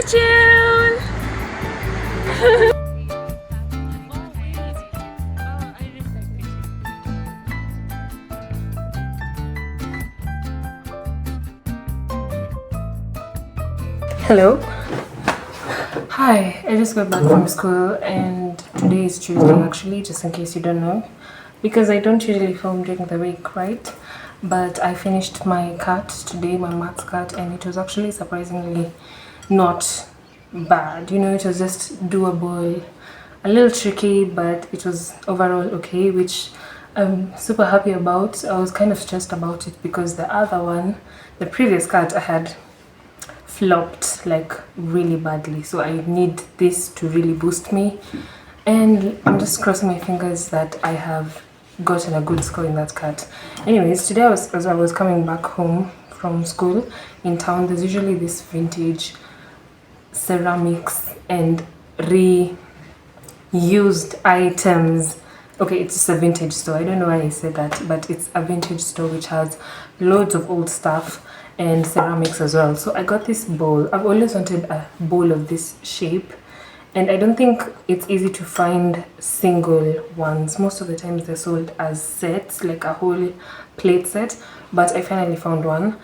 June! Hello. Hi, I just got back from school and today is Tuesday actually, just in case you don't know. Because I don't usually film during the week, right? But I finished my cut today, my maths cut, and it was actually surprisingly not bad. You know, it was just doable, a little tricky, but it was overall okay, which I'm super happy about. I was kind of stressed about it because the other one, the previous cut, I had flopped like really badly, so I need this to really boost me, and I'm just crossing my fingers that I have gotten a good score in that cut. Anyways, today as I was coming back home from school in town, there's usually this vintage ceramics and reused items. Okay, it's just a vintage store. I don't know why I said that, but it's a vintage store which has loads of old stuff and ceramics as well. So I got this bowl. I've always wanted a bowl of this shape, and I don't think it's easy to find single ones. Most of the times they're sold as sets, like a whole plate set, but I finally found one.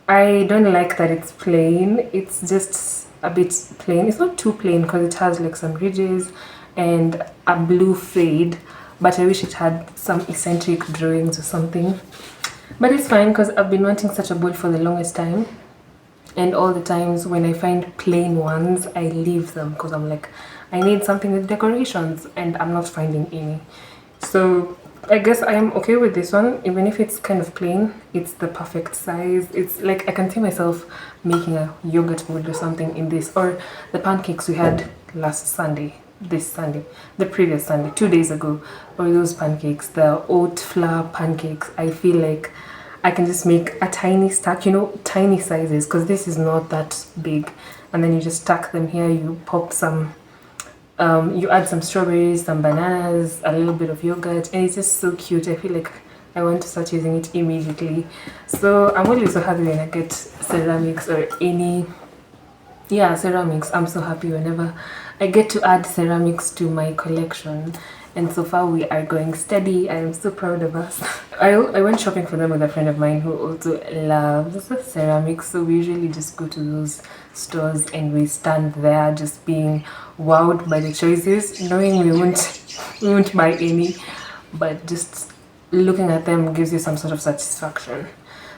I don't like that it's plain. It's just a bit plain. It's not too plain because it has like some ridges and a blue fade, but I wish it had some eccentric drawings or something. But it's fine because I've been wanting such a bowl for the longest time, and all the times when I find plain ones, I leave them because I'm like, I need something with decorations, and I'm not finding any. So I guess I am okay with this one, even if it's kind of plain. It's the perfect size. It's like I can see myself making a yogurt bowl or something in this, or the pancakes we had last Sunday, this Sunday, the previous Sunday, 2 days ago, or those pancakes, the oat flour pancakes. I feel like I can just make a tiny stack, you know, tiny sizes, because this is not that big, and then you just stack them here. You pop some you add some strawberries, some bananas, a little bit of yogurt, and it's just so cute. I feel like I want to start using it immediately. So I'm always so happy when I get ceramics or any, yeah, ceramics. I'm so happy whenever I get to add ceramics to my collection. And so far we are going steady. I am so proud of us. I went shopping for them with a friend of mine who also loves ceramics, so we usually just go to those stores and we stand there just being wowed by the choices, knowing we won't buy any, but just looking at them gives you some sort of satisfaction.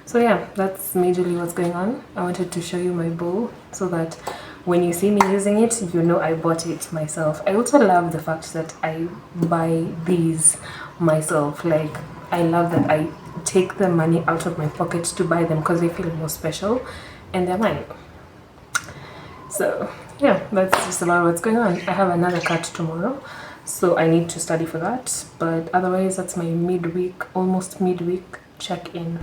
So yeah, that's majorly what's going on. I wanted to show you my bowl so that when you see me using it, you know I bought it myself. I also love the fact that I buy these myself. Like, I love that I take the money out of my pocket to buy them because they feel more special and they're mine. So yeah, that's just about what's going on. I have another cut tomorrow, so I need to study for that. But otherwise, that's my almost midweek check-in.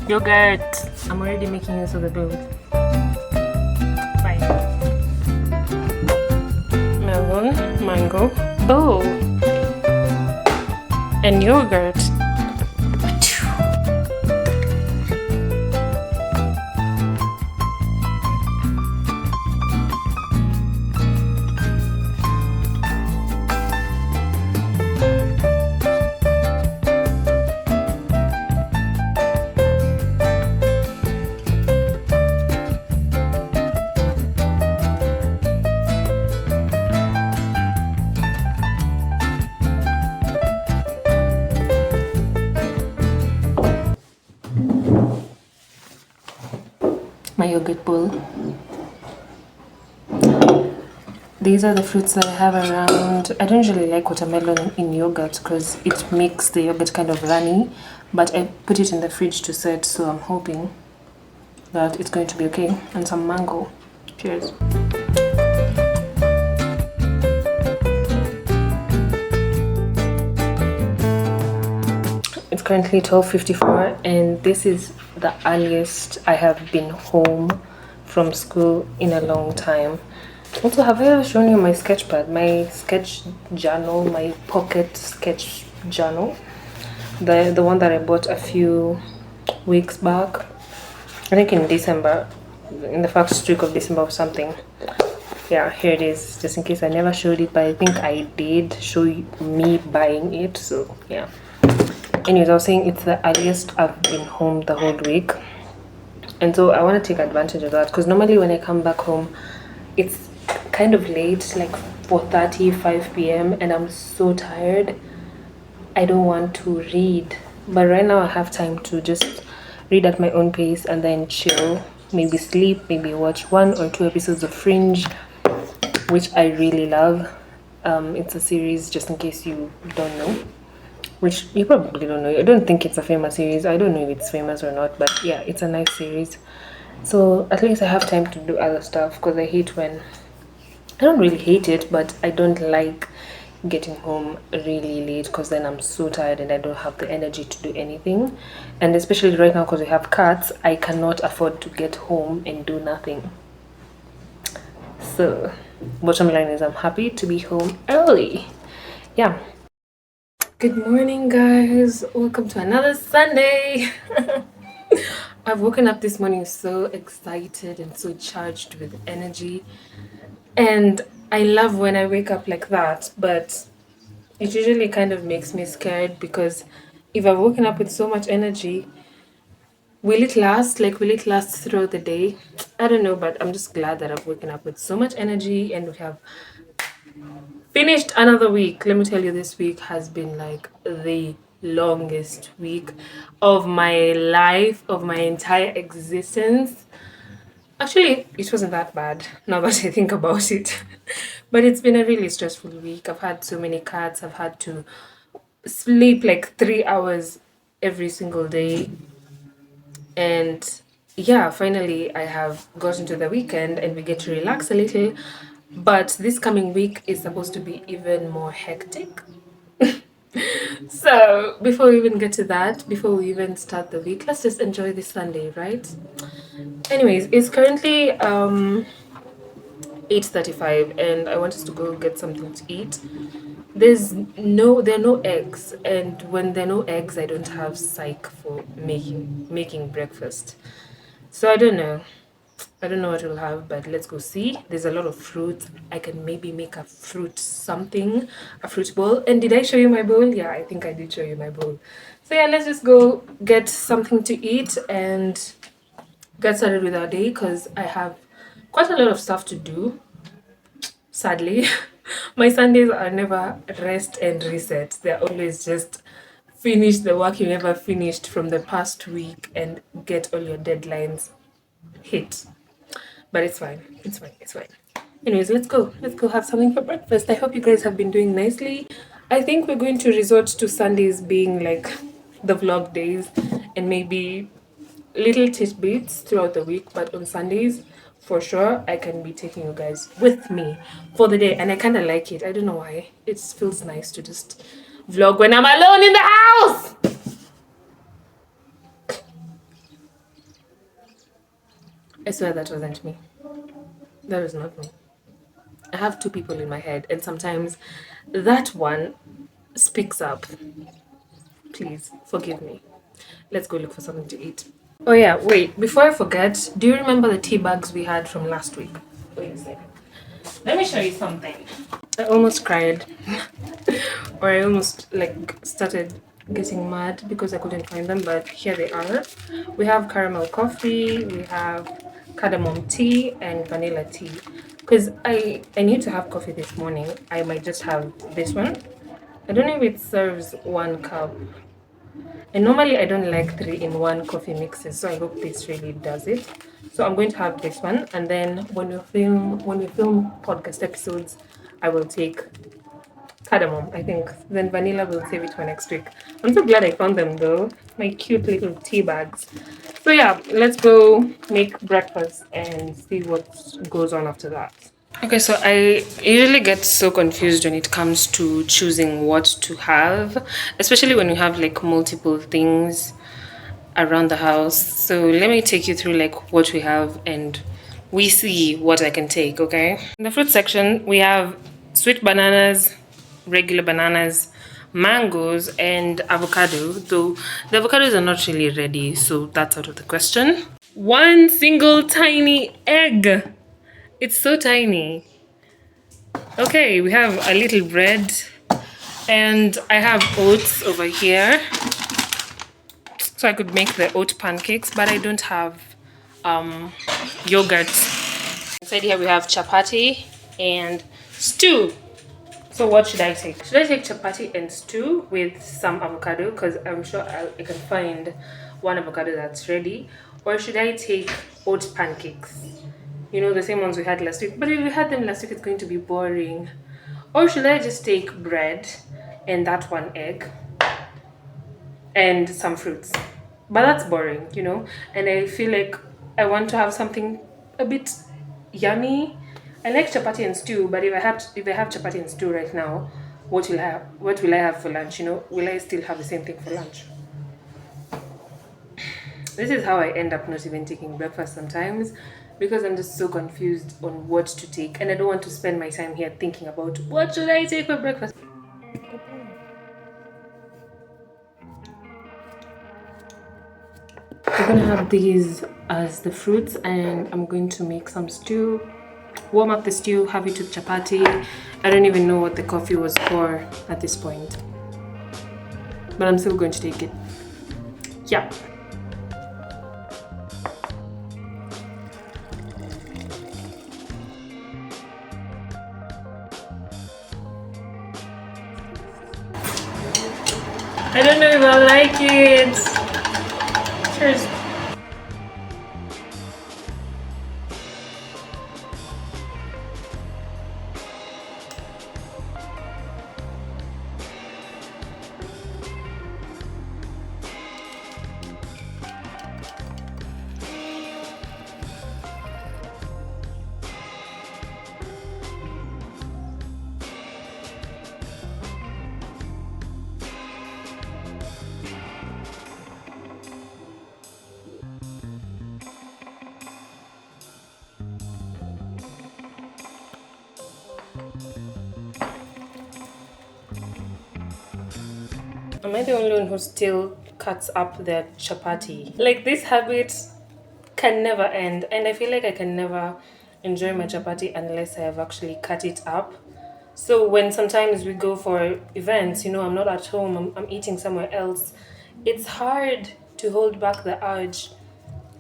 Yogurt. I'm already making use of the bowl. Bye. Melon, mango, bowl, and yogurt. My yogurt bowl. These are the fruits that I have around. I don't usually like watermelon in yogurt because it makes the yogurt kind of runny, but I put it in the fridge to set, so I'm hoping that it's going to be okay. And some mango. Cheers. It's currently 12:54 and this is the earliest I have been home from school in a long time. Also, have I ever shown you my sketch pad, my sketch journal, my pocket sketch journal? The one that I bought a few weeks back. I think in December, in the first week of December or something. Yeah, here it is. Just in case I never showed it, but I think I did show me buying it. So yeah. Anyways, I was saying it's the earliest I've been home the whole week, and so I want to take advantage of that because normally when I come back home, it's kind of late, like 4:30, 5 p.m., and I'm so tired. I don't want to read, but right now I have time to just read at my own pace and then chill, maybe sleep, maybe watch 1 or 2 episodes of Fringe, which I really love. It's a series, just in case you don't know, which you probably don't know. I don't think it's a famous series. I don't know if it's famous or not, but yeah, it's a nice series. So at least I have time to do other stuff because I hate when I don't really hate it, but I don't like getting home really late because then I'm so tired and I don't have the energy to do anything. And especially right now because we have cats, I cannot afford to get home and do nothing. So, bottom line is I'm happy to be home early. Yeah. Good morning, guys. Welcome to another Sunday. I've woken up this morning so excited and so charged with energy. And I love when I wake up like that, but it usually kind of makes me scared because if I've woken up with so much energy, will it last? Like, will it last throughout the day? I don't know, but I'm just glad that I've woken up with so much energy and we have finished another week. Let me tell you, this week has been like the longest week of my life, of my entire existence. Actually, it wasn't that bad now that I think about it. But it's been a really stressful week. I've had so many cats. I've had to sleep like 3 hours every single day. And yeah, finally, I have gotten to the weekend and we get to relax a little. But this coming week is supposed to be even more hectic. So, before we even get to that, before we even start the week, let's just enjoy this Sunday, right? Anyways, it's currently 8:35 and I want us to go get something to eat. There are no eggs, and when there are no eggs I don't have psych for making breakfast. So I don't know what we'll have, but let's go see. There's a lot of fruit. I can maybe make a fruit something, a fruit bowl. And did I show you my bowl? Yeah, I think I did show you my bowl. So yeah, let's just go get something to eat and get started with our day because I have quite a lot of stuff to do. Sadly, my Sundays are never rest and reset. They're always just finish the work you never finished from the past week and get all your deadlines hit. But it's fine. It's fine. It's fine. Anyways, let's go. Let's go have something for breakfast. I hope you guys have been doing nicely. I think we're going to resort to Sundays being like the vlog days and maybe little tidbits throughout the week, but on Sundays, for sure, I can be taking you guys with me for the day, and I kind of like it. I don't know why. It feels nice to just vlog when I'm alone in the house. I swear that wasn't me. That was not me. I have two people in my head, and sometimes that one speaks up. Please forgive me. Let's go look for something to eat. Oh yeah, wait, before I forget, do you remember the tea bags we had from last week? Wait a second. Let me show you something. I almost cried. Or I almost like started getting mad because I couldn't find them, but here they are. We have caramel coffee, we have cardamom tea and vanilla tea. Because I need to have coffee this morning. I might just have this one. I don't know if it serves 1 cup. And normally I don't like 3-in-1 coffee mixes, so I hope this really does it. So I'm going to have this one, and then when we film podcast episodes, I will take cardamom, I think. Then vanilla will save it for next week. I'm so glad I found them though. My cute little tea bags. So yeah, let's go make breakfast and see what goes on after that. Okay, so I usually get so confused when it comes to choosing what to have, especially when you have like multiple things around the house. So let me take you through like what we have and we see what I can take, okay? In the fruit section, we have sweet bananas, regular bananas, mangoes, and avocado, though the avocados are not really ready, so that's out of the question. One single tiny egg. It's so tiny. Okay, we have a little bread, and I have oats over here. So I could make the oat pancakes, but I don't have yogurt. Inside here we have chapati and stew. So what should I take? Should I take chapati and stew with some avocado? Because I'm sure I can find one avocado that's ready. Or should I take oat pancakes? You know, the same ones we had last week. But if we had them last week, it's going to be boring. Or should I just take bread and that one egg and some fruits? But that's boring, you know? And I feel like I want to have something a bit yummy. I like chapati and stew, but if I have chapati and stew right now, what will I have for lunch? You know, will I still have the same thing for lunch? This is how I end up not even taking breakfast sometimes, because I'm just so confused on what to take, and I don't want to spend my time here thinking about what should I take for breakfast. We're gonna have these as the fruits, and I'm going to make some stew, warm up the stew, have it with chapati. I don't even know what the coffee was for at this point, but I'm still going to take it. Yeah. I don't know if I like it. Cheers. Am I the only one who still cuts up their chapati? Like, this habit can never end, and I feel like I can never enjoy my chapati unless I have actually cut it up. So when sometimes we go for events, you know, I'm not at home, I'm eating somewhere else, it's hard to hold back the urge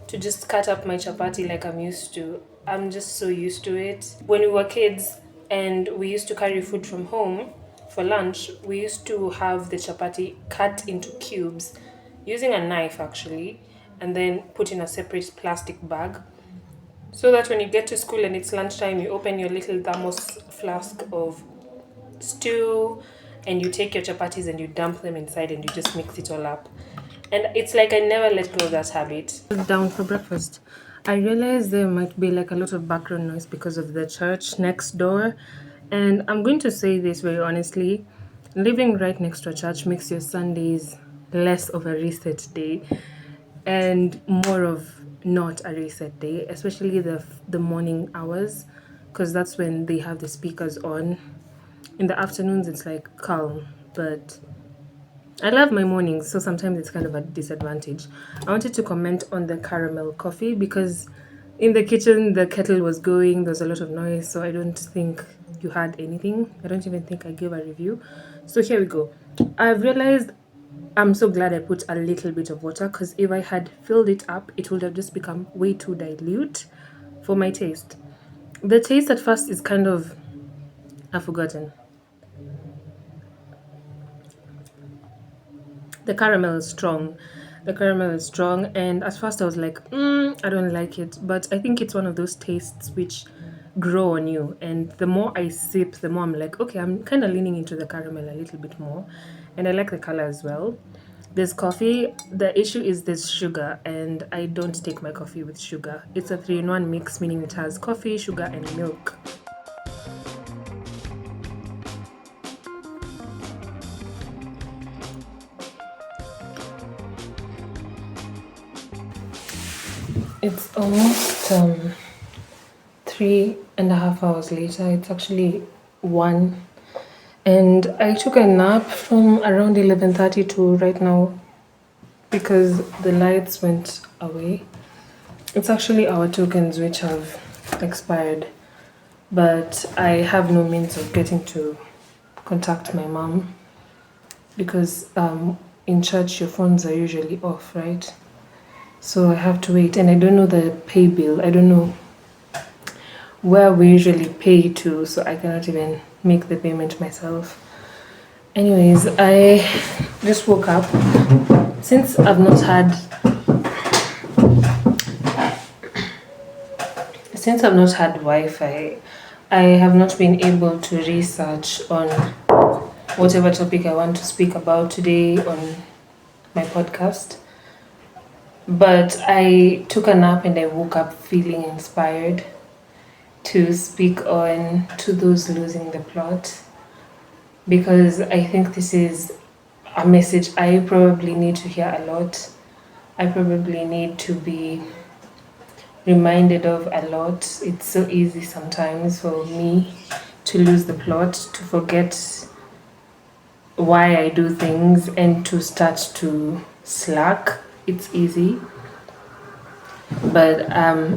to just cut up my chapati like I'm used to. I'm just so used to it. When we were kids and we used to carry food from home for lunch, we used to have the chapati cut into cubes using a knife actually, and then put in a separate plastic bag, so that when you get to school and it's lunchtime, you open your little thermos flask of stew and you take your chapatis and you dump them inside and you just mix it all up. And it's like I never let go of that habit. Down for breakfast. I realized there might be like a lot of background noise because of the church next door. And I'm going to say this very honestly, living right next to a church makes your Sundays less of a reset day and more of not a reset day, especially the morning hours, because that's when they have the speakers on. In the afternoons, it's like calm, but I love my mornings, so sometimes it's kind of a disadvantage. I wanted to comment on the caramel coffee because in the kitchen the kettle was going, there was a lot of noise, so I don't think you had anything. I don't even think I gave a review. So here we go. I've realized I'm so glad I put a little bit of water, because if I had filled it up, it would have just become way too dilute for my taste. The taste at first is kind of, I've forgotten. The caramel is strong. The caramel is strong, and at first I was like, I don't like it. But I think it's one of those tastes which grow on you. And the more I sip, the more I'm like, okay, I'm kind of leaning into the caramel a little bit more. And I like the color as well. There's coffee. The issue is there's sugar, and I don't take my coffee with sugar. It's a 3-in-1 mix, meaning it has coffee, sugar, and milk. It's almost 3.5 hours later. It's actually 1. And I took a nap from around 11:30 to right now because the lights went away. It's actually our tokens which have expired, but I have no means of getting to contact my mom because in church your phones are usually off, right? So I have to wait, and I don't know the pay bill. I don't know where we usually pay to, so I cannot even make the payment myself. Anyways, I just woke up. Since I've not had Wi-Fi, I have not been able to research on whatever topic I want to speak about today on my podcast. But I took a nap and I woke up feeling inspired to speak on To Those Losing the Plot, because I think this is a message I probably need to hear a lot. I probably need to be reminded of a lot. It's so easy sometimes for me to lose the plot, to forget why I do things, and to start to slack. It's easy. But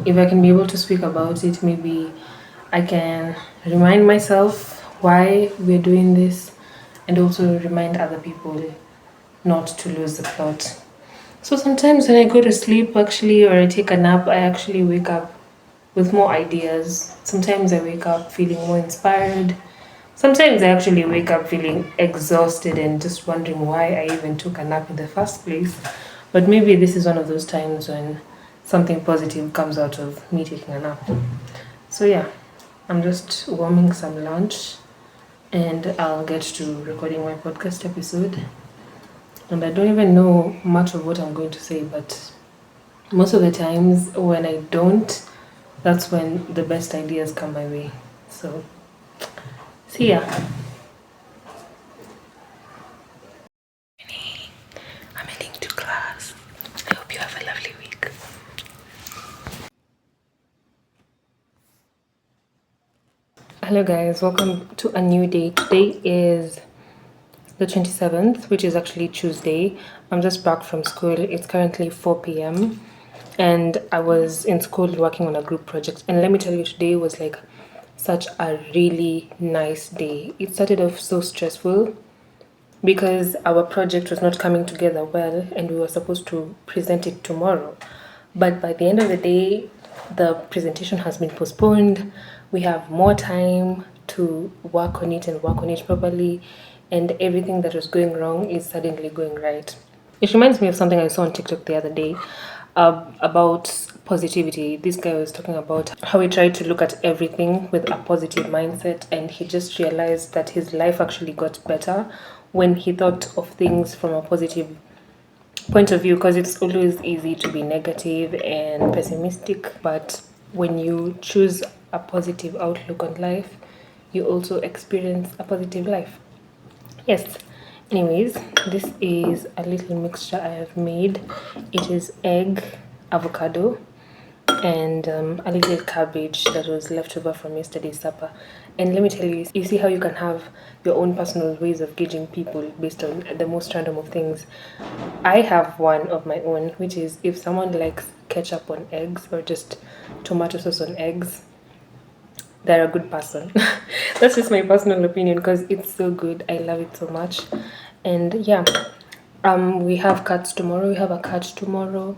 if I can be able to speak about it, maybe I can remind myself why we're doing this and also remind other people not to lose the plot. So sometimes when I go to sleep, actually, or I take a nap, I actually wake up with more ideas. Sometimes I wake up feeling more inspired. Sometimes I actually wake up feeling exhausted and just wondering why I even took a nap in the first place. But maybe this is one of those times when something positive comes out of me taking a nap. So yeah, I'm just warming some lunch and I'll get to recording my podcast episode. And I don't even know much of what I'm going to say, but most of the times when I don't, that's when the best ideas come my way. So, see ya. I'm heading to class. I hope you have a lovely week. Hello guys, welcome to a new day. Today is the 27th, which is actually Tuesday. I'm just back from school. It's currently 4 p.m. and I was in school working on a group project. And let me tell you, today was like such a really nice day. It started off so stressful because our project was not coming together well and we were supposed to present it tomorrow. But by the end of the day, the presentation has been postponed. We have more time to work on it and work on it properly, and everything that was going wrong is suddenly going right. It reminds me of something I saw on TikTok the other day about positivity. This guy was talking about how he tried to look at everything with a positive mindset, and he just realized that his life actually got better when he thought of things from a positive point of view, because it's always easy to be negative and pessimistic, but when you choose a positive outlook on life, you also experience a positive life. Yes. Anyways, this is a little mixture I have made. It is egg, avocado, and a little cabbage that was left over from yesterday's supper. And let me tell you, you see how you can have your own personal ways of gauging people based on the most random of things. I have one of my own, which is if someone likes ketchup on eggs or just tomato sauce on eggs, they're a good person. That's just my personal opinion because it's so good. I love it so much. And yeah, we have cuts tomorrow. We have a cut tomorrow,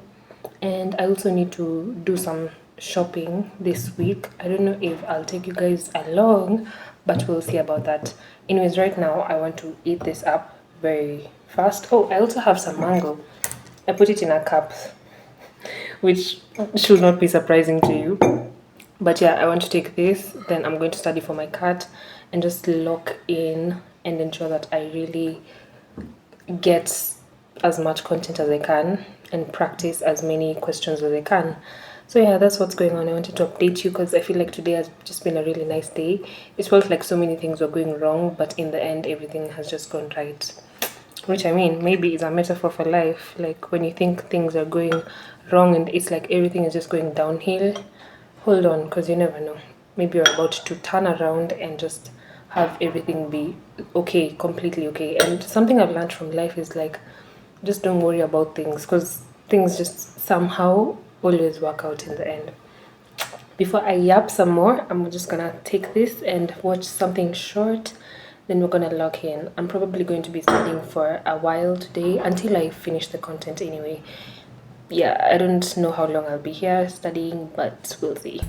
and I also need to do some shopping this week. I don't know if I'll take you guys along, but we'll see about that. Anyways, right now I want to eat this up very fast. Oh, I also have some mango. I put it in a cup, which should not be surprising to you. But yeah, I want to take this, then I'm going to study for my cat and just lock in and ensure that I really get as much content as I can and practice as many questions as I can. So yeah, that's what's going on. I wanted to update you because I feel like today has just been a really nice day. It felt like so many things were going wrong, but in the end, everything has just gone right. Which I mean, maybe is a metaphor for life. Like when you think things are going wrong and it's like everything is just going downhill, hold on, because you never know. maybe you're about to turn around and just have everything be okay, completely okay. And something I've learned from life is like, just don't worry about things, because things just somehow always work out in the end. Before I yap some more, I'm just gonna take this and watch something short. Then we're gonna log in. I'm probably going to be studying for a while today until I finish the content anyway. Yeah, I don't know how long I'll be here studying, but we'll see.